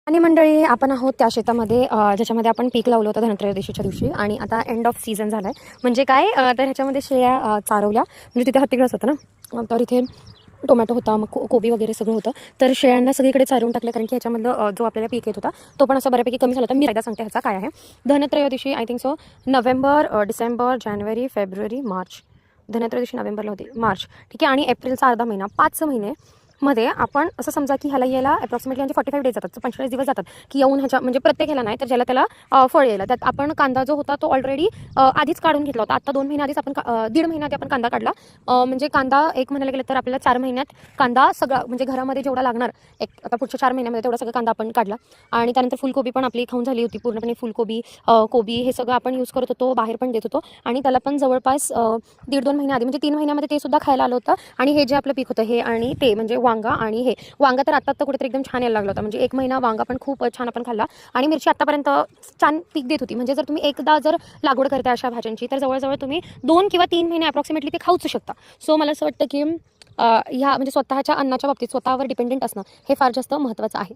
आणि मंडळी आपण आहोत त्या शेतामध्ये ज्याच्यामध्ये आपण पीक लावलं होतं धनत्रयोदशीच्या दिवशी आणि आता एंड ऑफ सीझन झाला आहे. म्हणजे काय तर ह्याच्यामध्ये शेळ्या चारवल्या, म्हणजे तिथे हत्तीग्रास होतं ना, तर इथे टोमॅटो होता, मग कोबी वगैरे सगळं होतं. तर शेळ्यांना सगळीकडे चारवून टाकलं, कारण की ह्याच्यामधलं जो आपल्याला पीक येत होता तो पण असं बऱ्यापैकी कमी झाला होता. मी एकदा सांगते ह्याचा काय आहे. Dhantrayodashi I think so November, December, जानेवारी, फेब्रुवारी, मार्च. धनत्रयोदशी नोव्हेंबरला होती, मार्च ठीक आहे, आणि एप्रिलचा अर्धा महिना, 5 महिने मध्ये आपण असं समजा की ह्याला यायला अप्रॉक्सिमेटली म्हणजे 45 डेज जातात, 45 दिवस जातात की येऊन ह्याच्या म्हणजे प्रत्येक ह्याला नाही तर ज्याला त्याला फळ यायला. त्यात आपण कांदा जो होता तो ऑलरेडी आधीच काढून घेतला होता. आता 2 महिने आधीच आपण 1.5 महिना आधी आपण कांदा काढला. म्हणजे कांदा एक म्हणायला गेलं तर आपल्याला 4 महिन्यात कांदा सगळा म्हणजे घरामध्ये जेवढा लागणार एक आता पुढच्या 4 महिन्यामध्ये तेवढा सगळा कांदा आपण काढला. आणि त्यानंतर फुलकोबी पण आपली खाऊन झाली होती पूर्णपणे. फुलकोबी, कोबी हे सगळं आपण यूज करत होतो, बाहेर पण देत होतो. आणि त्याला पण जवळपास 1.5-2 महिने आधी म्हणजे 3 महिन्यामध्ये ते सुद्धा खायला आलं होतं. आणि हे जे आपलं पीक होतं हे आणि ते म्हणजे वांगा, आणि हे वांगा तर आता कुठेतरी एकदम छान यायला लागला होता. म्हणजे 1 महिना वांगा पण खूप छान आपण खाल्ला. आणि मिरची आतापर्यंत छान पीक देत होती. म्हणजे जर तुम्ही एकदा जर लागवड करता अशा भाज्यांची तर जवळजवळ तुम्ही 2 किंवा 3 महिने अप्रॉक्सिमेटली ते खाऊच शकता. सो मला असं वाटतं की ह्या म्हणजे स्वतःच्या अन्नाच्या बाबतीत स्वतःवर डिपेंडेंट असणं हे फार जास्त महत्त्वाचं आहे.